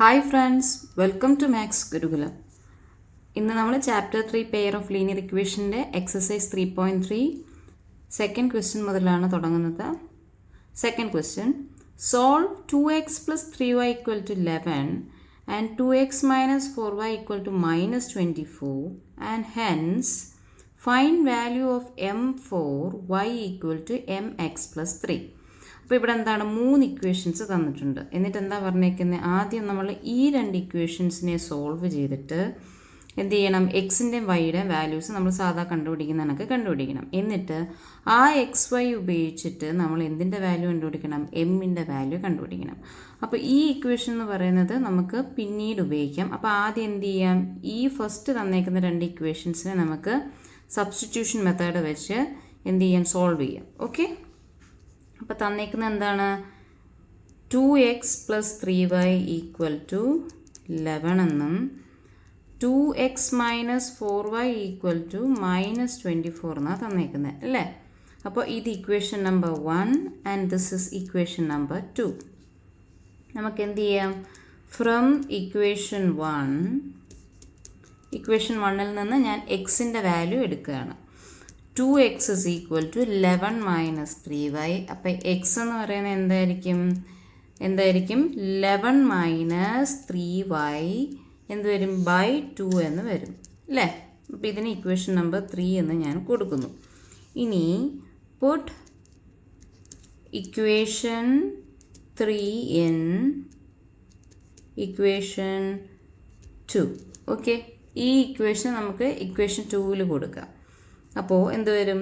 Hi friends, welcome to maths Gurukulam. ഇന്ന് നമ്മൾ chapter 3 pair of linear ഇക്വേഷൻ്റെ എക്സസൈസ് 3.3 സെക്കൻഡ് ക്വസ്റ്റ്യൻ മുതലാണ് തുടങ്ങുന്നത്. Second question, solve 2x plus 3y equal to 11 and 2x minus 4y equal to minus 24 and hence find value of m for y equal to mx plus 3. അപ്പോൾ ഇവിടെ എന്താണ്, 3 equations തന്നിട്ടുണ്ട്. എന്നിട്ട് എന്താ പറഞ്ഞേക്കുന്നത്, ആദ്യം നമ്മൾ ഈ 2 ഇക്വേഷൻസിനെ സോൾവ് ചെയ്തിട്ട് എന്ത് ചെയ്യണം, എക്സിൻ്റെയും വൈയുടെയും വാല്യൂസ് നമ്മൾ സാധാ കണ്ടുപിടിക്കുന്ന കണക്ക് കണ്ടുപിടിക്കണം. എന്നിട്ട് ആ എക്സ് വൈ ഉപയോഗിച്ചിട്ട് നമ്മൾ എന്തിൻ്റെ വാല്യൂ കണ്ടുപിടിക്കണം, എമ്മിൻ്റെ വാല്യൂ കണ്ടുപിടിക്കണം. അപ്പോൾ ഈ ഇക്വേഷൻ എന്ന് പറയുന്നത് നമുക്ക് പിന്നീട് ഉപയോഗിക്കാം. അപ്പോൾ ആദ്യം എന്ത് ചെയ്യാം, ഈ ഫസ്റ്റ് തന്നേക്കുന്ന 2 ഇക്വേഷൻസിനെ നമുക്ക് സബ്സ്റ്റിറ്റ്യൂഷൻ മെത്തേഡ് വെച്ച് എന്ത് ചെയ്യാം, സോൾവ് ചെയ്യാം. ഓക്കെ, അപ്പോൾ തന്നേക്കുന്നത് എന്താണ്, 2x plus 3y equal to 11 എന്നും 2x minus 4y equal to minus 24 എന്നാണ് തന്നേക്കുന്നത് അല്ലേ. അപ്പോൾ ഇത് equation number 1 and this is equation number 2. നമുക്ക് എന്ത് ചെയ്യാം, ഫ്രം ഇക്വേഷൻ 1ൽ നിന്ന് ഞാൻ എക്സിൻ്റെ വാല്യൂ എടുക്കുകയാണ്. 2x is equal to 11 minus 3y. അപ്പോൾ എക്സ് എന്ന് പറയുന്നത് എന്തായിരിക്കും 11 മൈനസ് 3y എന്ത് വരും, ബൈ 2 എന്ന് വരും അല്ലേ. അപ്പോൾ ഇതിന് ഇക്വേഷൻ നമ്പർ 3 എന്ന് ഞാൻ കൊടുക്കുന്നു. ഇനി put equation 3 in equation 2. Okay, ഈ ഇക്വേഷൻ നമുക്ക് ഇക്വേഷൻ 2ൽ കൊടുക്കാം. അപ്പോൾ എന്ത് വരും,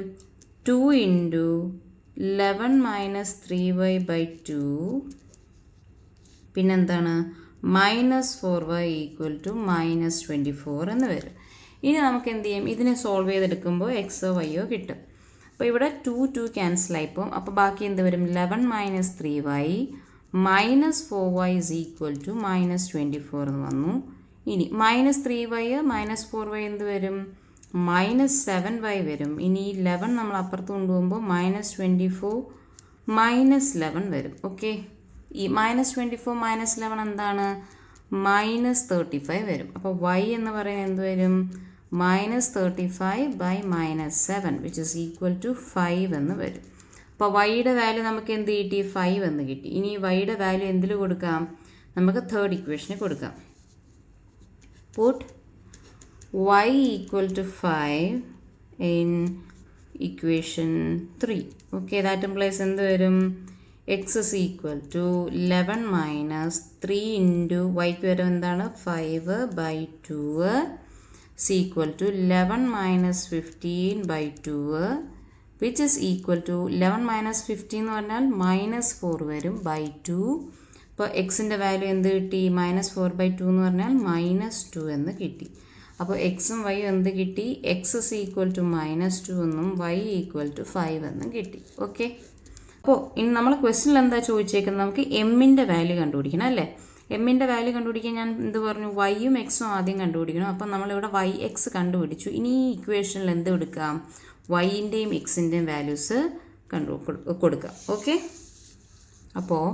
2 ഇൻറ്റു 11 മൈനസ് 3y ബൈ 2 പിന്നെന്താണ് minus 4y equal to minus 24 എന്ന് വരും. ഇനി നമുക്ക് എന്ത് ചെയ്യും, ഇതിനെ സോൾവ് ചെയ്തെടുക്കുമ്പോൾ എക്സോ വൈയോ കിട്ടും. അപ്പോൾ ഇവിടെ 2 ക്യാൻസലായിപ്പോവും. അപ്പോൾ ബാക്കി എന്ത് വരും, 11 minus 3y minus 4y is equal to minus 24 എന്ന് വന്നു. ഇനി മൈനസ് 3y മൈനസ് 4y എന്ത് വരും, മൈനസ് 7y വരും. ഇനി 11 നമ്മൾ അപ്പുറത്ത് കൊണ്ടുപോകുമ്പോൾ മൈനസ് 24 മൈനസ് 11 വരും. ഓക്കെ, ഈ മൈനസ് 24 മൈനസ് 11 എന്താണ്, മൈനസ് 35 വരും. അപ്പോൾ y എന്ന് പറയുന്നത് എന്ത് വരും, minus 35 by minus 7 which is equal to 5 എന്ന് വരും. അപ്പോൾ വൈയുടെ വാല്യൂ നമുക്ക് എന്ത് കിട്ടി, 5 എന്ന് കിട്ടി. ഇനി വൈയുടെ വാല്യൂ എന്തിൽ കൊടുക്കാം, നമുക്ക് തേർഡ് ഇക്വേഷന് കൊടുക്കാം. Puttu y equal to 5 in equation 3. Okay, that implies എന്ത് വരും, x is equal to 11 minus 3 into yക്ക് വരും എന്താണ് 5 by 2 is equal to 11 minus 15 by 2 which is equal to 11 minus 15 എന്ന് പറഞ്ഞാൽ മൈനസ് 4 വരും by 2. അപ്പോൾ എക്സിൻ്റെ വാല്യൂ എന്ത് കിട്ടി, മൈനസ് 4 by 2 എന്ന് പറഞ്ഞാൽ മൈനസ് 2 എന്ന് കിട്ടി. അപ്പോൾ എക്സും വൈയും എന്ത് കിട്ടി, x is equal to minus 2 എന്നും വൈ ഈക്വൽ ടു 5 എന്നും കിട്ടി. ഓക്കെ, അപ്പോൾ ഇനി നമ്മൾ ക്വസ്റ്റ്യനിൽ എന്താ ചോദിച്ചേക്കുന്നത്, നമുക്ക് എമ്മിൻ്റെ വാല്യൂ കണ്ടുപിടിക്കണം അല്ലേ. എമ്മിൻ്റെ വാല്യൂ കണ്ടുപിടിക്കാൻ ഞാൻ എന്ത് പറഞ്ഞു, വൈയും എക്സും ആദ്യം കണ്ടുപിടിക്കണം. അപ്പം നമ്മളിവിടെ വൈ എക്സ് കണ്ടുപിടിച്ചു. ഇനി ഈ ഇക്വേഷനിൽ എന്ത് എടുക്കാം, വൈൻ്റെയും എക്സിൻ്റെയും വാല്യൂസ് കൊടുക്കാം. ഓക്കെ, അപ്പോൾ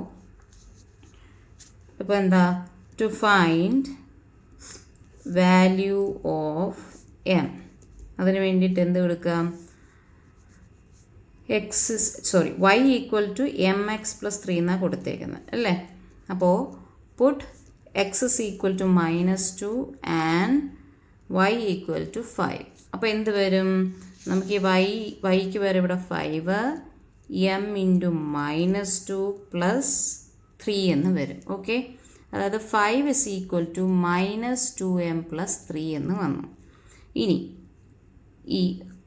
എന്താ, to find value of m, അതിന് വേണ്ടിയിട്ട് എന്ത് കൊടുക്കാം, y equal to m x plus 3 എന്നാണ് കൊടുത്തേക്കുന്നത് അല്ലേ. അപ്പോൾ put x is equal to minus 2 and y equal to 5. അപ്പോൾ എന്ത് വരും, നമുക്ക് ഈ വൈക്ക് വരെ ഇവിടെ 5 എം ഇൻറ്റു മൈനസ് 2 പ്ലസ് 3 എന്ന് വരും. ഓക്കെ, അതായത് 5 is equal to minus 2m plus 3 എന്ന് വന്നു. ഇനി ഈ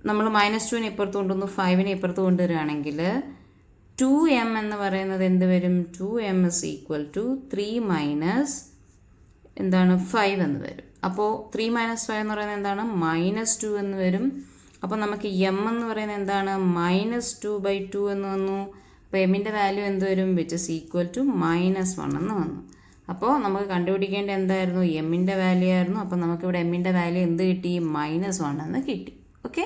നമ്മൾ മൈനസ് 2നെ ഇപ്പുറത്ത് കൊണ്ടുവന്നു, 5നെ ഇപ്പുറത്ത് കൊണ്ടുവരികയാണെങ്കിൽ 2m എന്ന് പറയുന്നത് എന്ത് വരും, 2m is equal to 3 minus എന്താണ് 5 എന്ന് വരും. അപ്പോൾ 3 മൈനസ് 5 എന്ന് പറയുന്നത് എന്താണ്, മൈനസ് 2 എന്ന് വരും. അപ്പോൾ നമുക്ക് m എന്ന് പറയുന്നത് എന്താണ്, മൈനസ് 2 ബൈ 2 എന്ന് വന്നു. അപ്പോൾ എമ്മിൻ്റെ വാല്യൂ എന്ത് വരും, which is equal to minus 1 എന്ന് വന്നു. അപ്പോൾ നമുക്ക് കണ്ടുപിടിക്കേണ്ട എന്തായിരുന്നു, എമ്മിൻ്റെ വാല്യൂ ആയിരുന്നു. അപ്പോൾ നമുക്കിവിടെ എമ്മിൻ്റെ വാല്യൂ എന്ത് കിട്ടി, -1 എന്ന് കിട്ടി. Okay,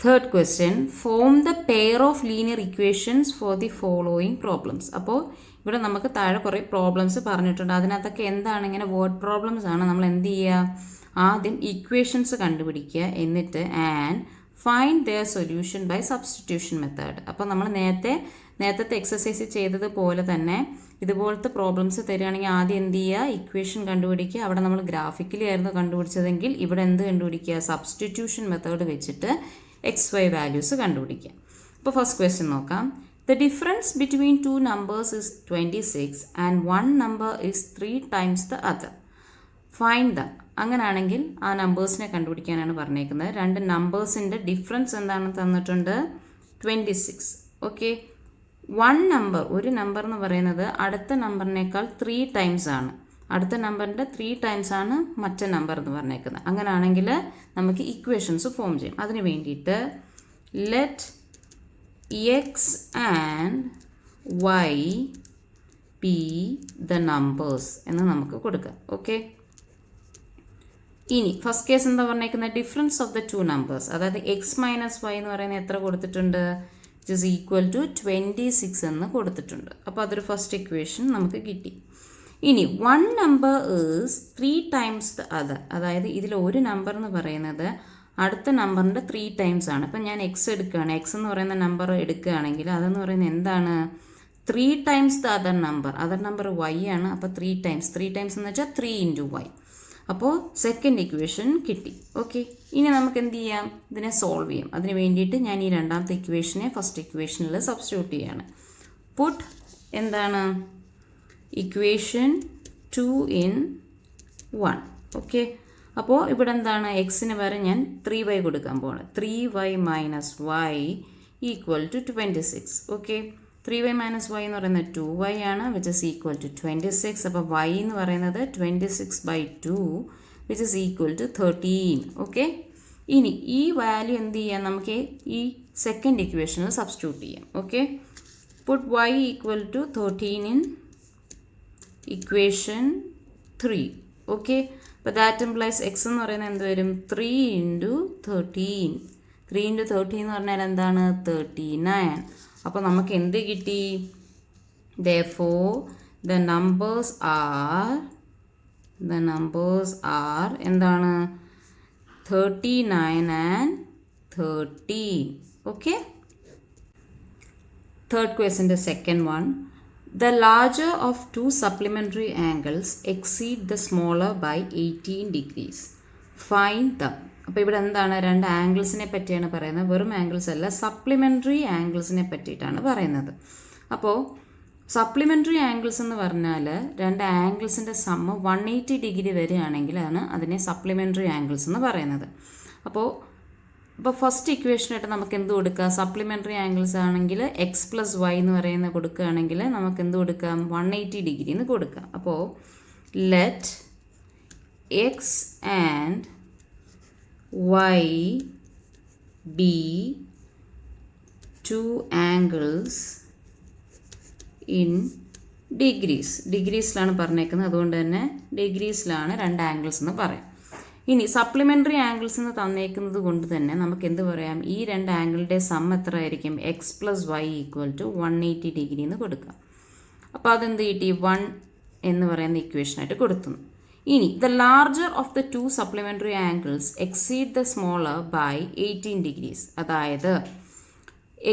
third question, form the pair of linear equations for the following problems. അപ്പോൾ ഇവിടെ നമുക്ക് താഴെ കുറേ പ്രോബ്ലംസ് പറഞ്ഞിട്ടുണ്ട്. അതിനകത്തൊക്കെ എന്താണ്, ഇങ്ങനെ വേർഡ് പ്രോബ്ലംസ് ആണ്. നമ്മൾ എന്ത് ചെയ്യുക, ആദ്യം ഇക്വേഷൻസ് കണ്ടുപിടിക്കുക, എന്നിട്ട് and find their solution by substitution method. അപ്പോൾ നമ്മൾ നേരത്തെ എക്സസൈസ് ചെയ്തതുപോലെ തന്നെ ഇതുപോലത്തെ പ്രോബ്ലംസ് തരികയാണെങ്കിൽ ആദ്യം എന്ത് ചെയ്യുക, ഇക്വേഷൻ കണ്ടുപിടിക്കുക. അവിടെ നമ്മൾ ഗ്രാഫിക്കലി ആയിരുന്നു കണ്ടുപിടിച്ചതെങ്കിൽ ഇവിടെ എന്ത് കണ്ടുപിടിക്കുക, സബ്സ്റ്റിറ്റ്യൂഷൻ മെത്തേഡ് വെച്ചിട്ട് XY വാല്യൂസ് കണ്ടുപിടിക്കുക. അപ്പോൾ ഫസ്റ്റ് ക്വസ്റ്റ്യൻ നോക്കാം. The difference between two numbers is 26 and one number is 3 times the other. Find them. അങ്ങനെയാണെങ്കിൽ ആ നമ്പേഴ്സിനെ കണ്ടുപിടിക്കാനാണ് പറഞ്ഞേക്കുന്നത്. രണ്ട് നമ്പേഴ്സിൻ്റെ ഡിഫറൻസ് എന്താണെന്ന് തന്നിട്ടുണ്ട്, 26. ഓക്കെ, വൺ നമ്പർ, ഒരു നമ്പർ എന്ന് പറയുന്നത് അടുത്ത നമ്പറിനേക്കാൾ 3 ടൈംസ് ആണ്. അടുത്ത നമ്പറിൻ്റെ 3 ടൈംസ് ആണ് മറ്റേ നമ്പർ എന്ന് പറഞ്ഞേക്കുന്നത്. അങ്ങനെയാണെങ്കിൽ നമുക്ക് ഇക്വേഷൻസ് ഫോം ചെയ്യും. അതിന് വേണ്ടിയിട്ട് let x and y be the numbers എന്ന് നമുക്ക് കൊടുക്കാം. ഓക്കെ, ഇനി ഫസ്റ്റ് കേസ് എന്താ പറഞ്ഞേക്കുന്നത്, difference of the two numbers, അതായത് എക്സ് മൈനസ് വൈ എന്ന് പറയുന്നത് എത്ര കൊടുത്തിട്ടുണ്ട്, ഇറ്റ് ഈസ് ഈക്വൽ ടു 26 എന്ന് കൊടുത്തിട്ടുണ്ട്. അപ്പോൾ അതൊരു ഫസ്റ്റ് ഇക്വേഷൻ നമുക്ക് കിട്ടി. ഇനി one number is 3 times the other, അതായത് ഇതിൽ ഒരു നമ്പർ എന്ന് പറയുന്നത് അടുത്ത നമ്പറിൻ്റെ 3 ടൈംസ് ആണ്. ഇപ്പം ഞാൻ എക്സ് എടുക്കുകയാണ്, എക്സ് എന്ന് പറയുന്ന നമ്പർ എടുക്കുകയാണെങ്കിൽ അതെന്ന് പറയുന്നത് എന്താണ്, 3 times the other number y ആണ്. അപ്പോൾ 3 ടൈംസ് എന്ന് വെച്ചാൽ 3 ഇൻറ്റു വൈ. അപ്പോൾ സെക്കൻഡ് ഇക്വേഷൻ കിട്ടി. ഓക്കെ, ഇനി നമുക്ക് എന്ത് ചെയ്യാം, ഇതിനെ സോൾവ് ചെയ്യാം. അതിന് വേണ്ടിയിട്ട് ഞാൻ ഈ രണ്ടാമത്തെ ഇക്വേഷനെ ഫസ്റ്റ് ഇക്വേഷനിൽ സബ്സ്റ്റിറ്റ്യൂട്ട് ചെയ്യാണ്. പുട്ട് എന്താണ്, ഇക്വേഷൻ 2 in 1. ഓക്കെ, അപ്പോൾ ഇവിടെ എന്താണ്, എക്സിന് വരെ ഞാൻ 3y കൊടുക്കാൻ പോവാണ്. 3y minus y equal to 26. Okay, 3y minus y എന്ന് പറയുന്നത് 2y ആണ്, വിച്ച് ഇസ് ഈക്വൽ ടു 26. അപ്പോൾ y എന്ന് പറയുന്നത് 26/2 which is equal to 13. Okay, ഇനി ഈ വാല്യൂ എന്ത് ചെയ്യാം, നമുക്ക് ഈ സെക്കൻഡ് ഇക്വേഷനിൽ സബ്സ്റ്റിറ്റ്യൂട്ട് ചെയ്യാം. Okay, put y equal to 13 in equation 3. Okay, അപ്പോൾ ദാറ്റ് ഇംപ്ലൈസ് എക്സ് എന്ന് പറയുന്നത് എന്ത് വരും, 3 ഇൻറ്റു 13. 3 ഇൻറ്റു 13 എന്ന് പറഞ്ഞാൽ എന്താണ്, 39. അപ്പോൾ നമുക്ക് എന്ത് കിട്ടി, therefore the numbers are എന്താണ്, 39 and 13. ഓക്കെ, തേർഡ് ക്വസ്റ്റ്യൻ്റെ second one, the larger of two supplementary angles exceed the smaller by 18 degrees. Find them. അപ്പോൾ ഇവിടെ എന്താണ്, രണ്ട് ആംഗിൾസിനെ പറ്റിയാണ് പറയുന്നത്, വെറും ആംഗിൾസ് അല്ല, സപ്ലിമെൻ്ററി ആംഗിൾസിനെ പറ്റിയിട്ടാണ് പറയുന്നത്. അപ്പോൾ സപ്ലിമെൻ്ററി ആംഗിൾസ് എന്ന് പറഞ്ഞാൽ രണ്ട് ആംഗിൾസിൻ്റെ സമ്മ് 180 ഡിഗ്രി വരെയാണെങ്കിലാണ് അതിനെ സപ്ലിമെൻ്ററി ആംഗിൾസ് എന്ന് പറയുന്നത്. അപ്പോൾ ഫസ്റ്റ് ഇക്വേഷനായിട്ട് നമുക്ക് എന്ത് കൊടുക്കാം, സപ്ലിമെൻ്ററി ആംഗിൾസ് ആണെങ്കിൽ എക്സ് പ്ലസ് വൈ എന്ന് പറയുന്ന കൊടുക്കുകയാണെങ്കിൽ നമുക്ക് എന്ത് കൊടുക്കാം, 180 ഡിഗ്രി എന്ന് കൊടുക്കാം. അപ്പോൾ let X and Y be 2 angles in ഡിഗ്രീസിലാണ് പറഞ്ഞേക്കുന്നത്, അതുകൊണ്ട് തന്നെ ഡിഗ്രീസിലാണ് രണ്ട് ആംഗിൾസ് എന്ന് പറയാം. ഇനി സപ്ലിമെൻ്ററി ആംഗിൾസ് എന്ന് തന്നേക്കുന്നത് കൊണ്ട് തന്നെ നമുക്ക് എന്ത് പറയാം, ഈ രണ്ട് ആംഗിളിൻ്റെ സം എത്ര ആയിരിക്കും, x plus y equal to 180 degree എന്ന് കൊടുക്കാം. അപ്പോൾ അതെന്ത് കിട്ടി, 1 എന്ന് പറയുന്ന ഇക്വേഷനായിട്ട് കൊടുത്തു. ഇനി the larger of the 2 supplementary angles exceed the smaller by 18 degrees, അതായത്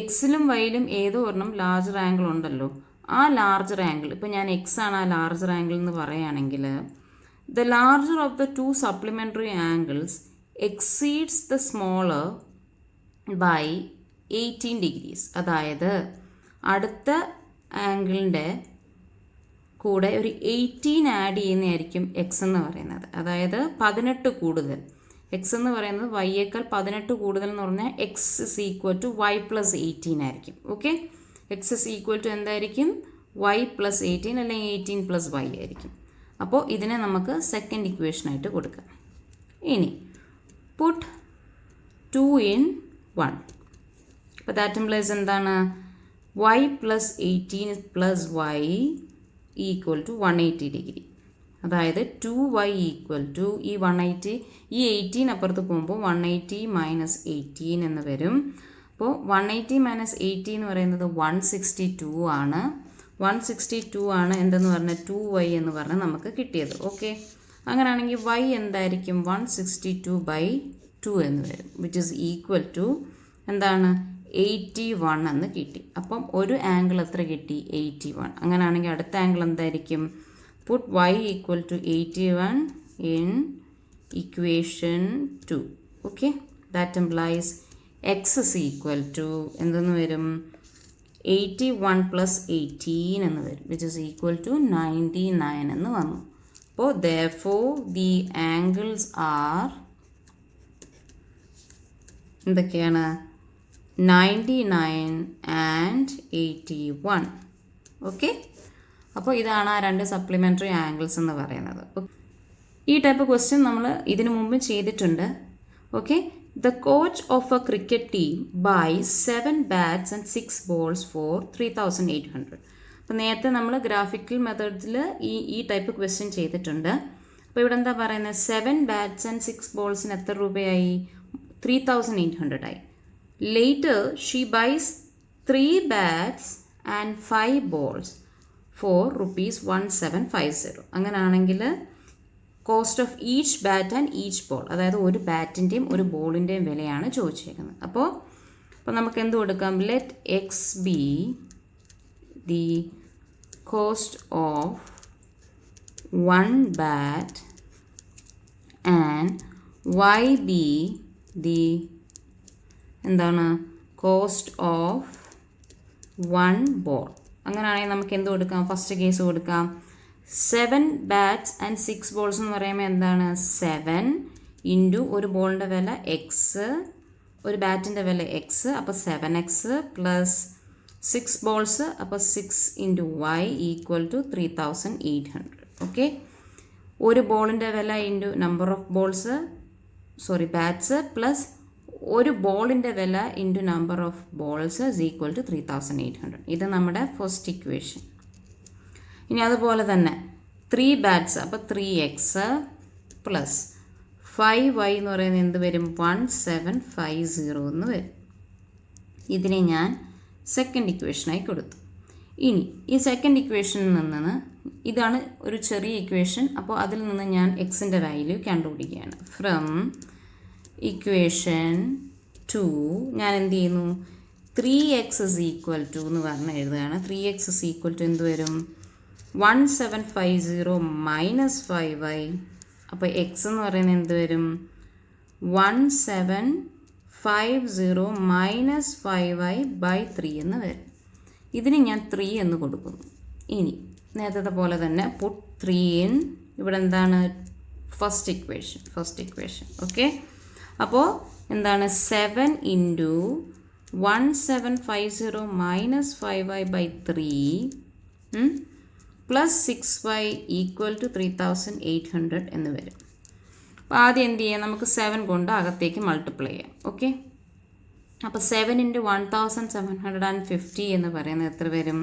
എക്സിലും വൈയിലും ഏതോ ഒരെണ്ണം ലാർജർ ആംഗിൾ ഉണ്ടല്ലോ, ആ ലാർജർ ആംഗിൾ, ഇപ്പോൾ ഞാൻ എക്സ് ആണ് ആ ലാർജർ ആംഗിൾ എന്ന് പറയുകയാണെങ്കിൽ the larger of the 2 supplementary angles exceeds the smaller by 18 degrees. അതായത് അടുത്ത ആംഗിളിൻ്റെ കൂടെ ഒരു 18 ആഡ് ചെയ്യുന്നതായിരിക്കും എക്സ് എന്ന് പറയുന്നത്. അതായത് 18 കൂടുതൽ, എക്സ് എന്ന് പറയുന്നത് വൈയേക്കാൾ 18 കൂടുതൽ എന്ന് പറഞ്ഞാൽ x is equal to y plus 18 ആയിരിക്കും. Okay, x is equal to എന്തായിരിക്കും, വൈ പ്ലസ് 18 അല്ലെങ്കിൽ 18 പ്ലസ് വൈ ആയിരിക്കും. അപ്പോൾ ഇതിനെ നമുക്ക് സെക്കൻഡ് ഇക്വേഷനായിട്ട് കൊടുക്കാം. ഇനി പുട്ട് 2 in 1. അപ്പോൾ ദാറ്റ് ഇംപ്ലൈസ് എന്താണ്, y plus 18 plus y equal to 180 degree. അതായത് 2y ഈക്വൽ ടു ഈ 180 ഈ 18 അപ്പുറത്ത് പോകുമ്പോൾ 180 മൈനസ് 18 എന്ന് വരും. അപ്പോൾ 180 മൈനസ് 80 എന്ന് പറയുന്നത് 162 ആണ്. 162 ആണ് എന്തെന്ന് പറഞ്ഞാൽ 2y എന്ന് പറഞ്ഞാൽ നമുക്ക് കിട്ടിയത്. ഓക്കെ, അങ്ങനെയാണെങ്കിൽ y എന്തായിരിക്കും? 162/2 എന്ന് വരും, വിച്ച് ഈസ് ഈക്വൽ ടു എന്താണ്? 81 എന്ന് കിട്ടി. അപ്പം ഒരു ആംഗിൾ എത്ര കിട്ടി? 81. അങ്ങനെയാണെങ്കിൽ അടുത്ത ആംഗിൾ എന്തായിരിക്കും? Put y equal to 81 in equation 2. Okay, that implies x is equal to എന്തെന്ന് വരും? 81 plus 18 എന്ന് വരും, which is equal to 99 എന്ന് വന്നു. അപ്പോൾ therefore the angles are എന്തൊക്കെയാണ്? 99 and 81. ഓക്കെ, അപ്പോൾ ഇതാണ് ആ രണ്ട് സപ്ലിമെൻ്ററി ആംഗിൾസ് എന്ന് പറയുന്നത്. ഈ ടൈപ്പ് ക്വസ്റ്റ്യൻ നമ്മൾ ഇതിനു മുമ്പ് ചെയ്തിട്ടുണ്ട്. Okay, the coach of a cricket team buy 7 bats and 6 balls for 3800. അപ്പോൾ നേരത്തെ നമ്മൾ ഗ്രാഫിക്കൽ മെത്തേഡ്സിൽ ഈ ടൈപ്പ് ക്വസ്റ്റ്യൻ ചെയ്തിട്ടുണ്ട്. അപ്പോൾ ഇവിടെ എന്താ പറയുന്നത്? 7 ബാറ്റ്സ് ആൻഡ് 6 ബോൾസിന് എത്ര രൂപയായി? 3800 ആയി. Later she buys 3 bats and 5 balls for ₹1750. അങ്ങനെയാണെങ്കിൽ cost of each bat and each ball, അതായത് ഒരു ബാറ്റിൻ്റെയും ഒരു ബോളിൻ്റെയും വിലയാണ് ചോദിച്ചേക്കുന്നത്. അപ്പോൾ നമുക്ക് എന്ത് കൊടുക്കാം? Let X be the cost of 1 bat and Y be the എന്താണ്? Cost of 1 ball. അങ്ങനെയാണെങ്കിൽ നമുക്ക് എന്ത് കൊടുക്കാം? ഫസ്റ്റ് കേസ് കൊടുക്കാം. 7 ബാറ്റ്സ് ആൻഡ് 6 ബോൾസ് എന്ന് പറയുമ്പോൾ എന്താണ്? 7 ഇൻറ്റു ഒരു ബോളിൻ്റെ വില എക്സ്, ഒരു ബാറ്റിൻ്റെ വില എക്സ്, അപ്പോൾ 7x പ്ലസ് 6 ബോൾസ്, അപ്പോൾ 6 into y equal to 3800. Okay, ഒരു ബോളിൻ്റെ വില into number of balls, bats plus ഒരു ബോളിൻ്റെ വില into number of balls is equal to 3800. ഇത് നമ്മുടെ ഫസ്റ്റ് ഇക്വേഷൻ. ഇനി അതുപോലെ തന്നെ 3 ബാറ്റ്സ്, അപ്പോൾ 3x പ്ലസ് 5y എന്ന് പറയുന്നത് എന്ത് വരും? 1750 എന്ന് വരും. ഇതിനെ ഞാൻ സെക്കൻഡ് ഇക്വേഷനായി കൊടുത്തു. ഇനി ഈ സെക്കൻഡ് ഇക്വേഷനിൽ നിന്ന് ഇതാണ് ഒരു ചെറിയ ഇക്വേഷൻ, അപ്പോൾ അതിൽ നിന്ന് ഞാൻ എക്സിൻ്റെ വാല്യൂ കണ്ടുപിടിക്കുകയാണ്. ഫ്രം ഇക്വേഷൻ 2 ഞാൻ എന്ത് ചെയ്യുന്നു? 3x is equal to എന്ന് പറഞ്ഞ് എഴുതുകയാണ്. 3x is equal to എന്ത് വരും? 1750 മൈനസ് 5y. അപ്പോൾ എക്സ് എന്ന് പറയുന്നത് എന്ത് വരും? 1750 മൈനസ് 5y/3 എന്ന് വരും. ഇതിന് ഞാൻ 3 എന്ന് കൊടുക്കുന്നു. ഇനി നേരത്തെ പോലെ തന്നെ പുട്ട് 3 ഇൻ, ഇവിടെ എന്താണ്? First equation. ഓക്കെ, അപ്പോൾ എന്താണ്? 7 into 1750 minus 5y/3 plus 6y equal to 3800 എന്ന് വരും. അപ്പോൾ ആദ്യം എന്ത് ചെയ്യാം? നമുക്ക് 7 കൊണ്ട് അകത്തേക്ക് മൾട്ടിപ്ലൈ ചെയ്യാം. ഓക്കെ, അപ്പോൾ 7 ഇൻറ്റു 1750 എന്ന് പറയുന്നത് എത്ര വരും?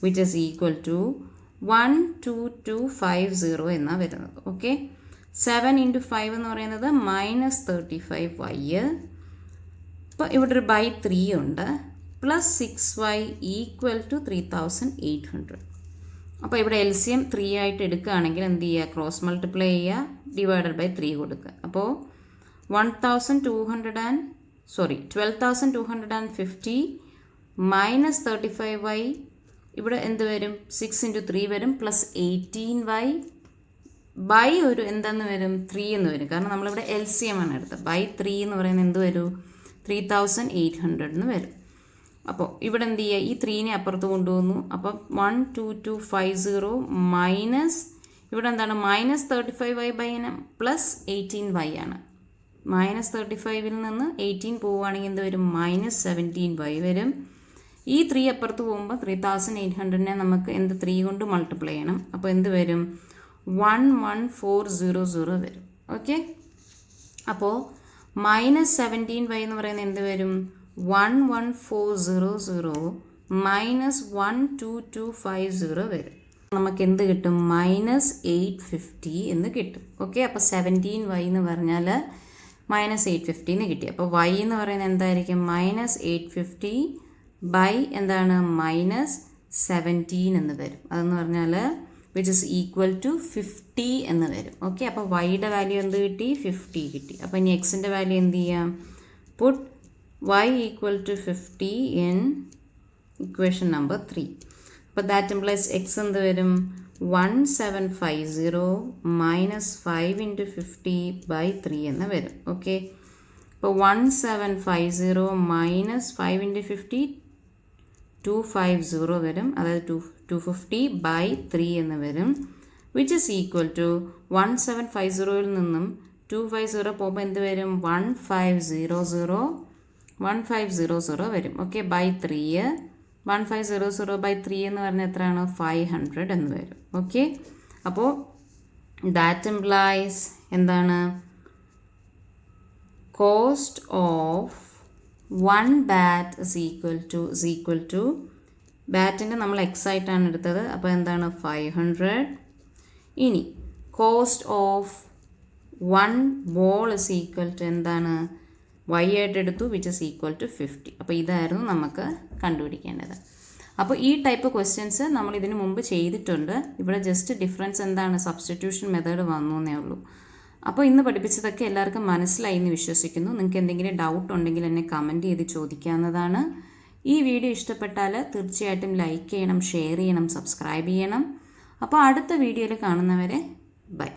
വിച്ച് ഈസ് ഈക്വൽ ടു 12250 എന്നാണ് വരുന്നത്. ഓക്കെ, 7 ഇൻറ്റു 5 എന്ന് പറയുന്നത് മൈനസ് 35y, ഇപ്പോൾ ഇവിടെ ഒരു /3 ഉണ്ട്, പ്ലസ് 6y ഈക്വൽ ടു 3800. അപ്പോൾ ഇവിടെ LCM 3 ആയിട്ട് എടുക്കുകയാണെങ്കിൽ എന്ത് ചെയ്യുക? ക്രോസ് മൾട്ടിപ്ലൈ ചെയ്യുക, /3 കൊടുക്കുക. അപ്പോൾ 12,250 മൈനസ് 35y, ഇവിടെ എന്ത് വരും? 6 ഇൻറ്റു 3 വരും, പ്ലസ് 18y ബൈ ഒരു എന്തെന്ന് വരും? 3 എന്ന് വരും. കാരണം നമ്മളിവിടെ LCM ആണ് എടുത്തത്. /3 എന്ന് പറയുന്നത് എന്ത് വരും? 3800 എന്ന് വരും. അപ്പോൾ ഇവിടെ എന്ത് ചെയ്യുക? ഈ 3നെ അപ്പുറത്ത് കൊണ്ടുവന്നു. അപ്പം 12250 മൈനസ് ഇവിടെ എന്താണ്? മൈനസ് 35y/n പ്ലസ് 18y ആണ്. മൈനസ് 35ൽ നിന്ന് 18 പോവുകയാണെങ്കിൽ എന്ത് വരും? മൈനസ് 17y വരും. ഈ 3 അപ്പുറത്ത് പോകുമ്പോൾ 3800നെ നമുക്ക് എന്ത് 3 കൊണ്ട് മൾട്ടിപ്ലൈ ചെയ്യണം. അപ്പോൾ എന്ത് വരും? 11400 വരും. ഓക്കെ, അപ്പോൾ മൈനസ് 17y എന്ന് പറയുന്നത് എന്ത് വരും? 11400 മൈനസ് 12250 വരും. നമുക്ക് എന്ത് കിട്ടും? -850 എന്ന് കിട്ടും. ഓക്കെ, അപ്പോൾ 17y എന്ന് പറഞ്ഞാൽ -850 എന്ന് കിട്ടി. അപ്പോൾ y എന്ന് പറയുന്നത് എന്തായിരിക്കും? -850 ബൈ എന്താണ്? -17 എന്ന് വരും. അതെന്ന് പറഞ്ഞാൽ വിച്ച് ഇസ് ഈക്വൽ ടു 50 എന്ന് വരും. ഓക്കെ, അപ്പോൾ വൈയുടെ വാല്യൂ എന്ത് കിട്ടി? 50 കിട്ടി. അപ്പോൾ ഇനി എക്സിൻ്റെ വാല്യൂ എന്ത് ചെയ്യാം? Put y equal to 50 in equation number 3. അപ്പോൾ ദാറ്റ് ഇംപ്ലൈസ് എക്സ് എന്ത് വരും? 1750 -5 × 50 / 3 എന്ന് വരും. ഓക്കെ, അപ്പോൾ 1750 -5 × 50 250 വരും. അതായത് 250 / 3 എന്ന് വരും. വിച്ച് ഇസ് ഈക്വൽ ടു 1750 നിന്നും 250 പോകുമ്പോൾ എന്ത് വരും? 1500 വരും. ഓക്കെ, ബൈ 3 1500 / 3 എന്ന് പറഞ്ഞാൽ എത്രയാണ്? 500 എന്ന് വരും. ഓക്കെ, അപ്പോൾ ദാറ്റ് ഇംപ്ലൈസ് എന്താണ്? Cost of 1 bat is equal to ബാറ്റിൻ്റെ നമ്മൾ എക്സ് ആയിട്ടാണ് എടുത്തത്. അപ്പോൾ എന്താണ്? 500. ഇനി cost of 1 ball is equal to എന്താണ്? y ആയിട്ട് എടുത്തു, വിച്ച് ഇസ് ഈക്വൽ ടു 50. അപ്പോൾ ഇതായിരുന്നു നമുക്ക് കണ്ടുപിടിക്കേണ്ടത്. അപ്പോൾ ഈ ടൈപ്പ് ക്വസ്റ്റ്യൻസ് നമ്മൾ ഇതിനു മുമ്പ് ചെയ്തിട്ടുണ്ട്. ഇവിടെ ജസ്റ്റ് ഡിഫറൻസ് എന്താണ്? സബ്സ്റ്റിറ്റ്യൂഷൻ മെത്തേഡ് വന്നു എന്നേ ഉള്ളൂ. അപ്പോൾ ഇന്ന് പഠിപ്പിച്ചതൊക്കെ എല്ലാവർക്കും മനസ്സിലായി എന്ന് വിശ്വസിക്കുന്നു. നിങ്ങൾക്ക് എന്തെങ്കിലും ഡൗട്ട് ഉണ്ടെങ്കിൽ എന്നെ കമൻറ്റ് ചെയ്ത് ചോദിക്കാവുന്നതാണ്. ഈ വീഡിയോ ഇഷ്ടപ്പെട്ടാൽ തീർച്ചയായിട്ടും ലൈക്ക് ചെയ്യണം, ഷെയർ ചെയ്യണം, സബ്സ്ക്രൈബ് ചെയ്യണം. അപ്പോൾ അടുത്ത വീഡിയോയിൽ കാണുന്നവരെ ബൈ.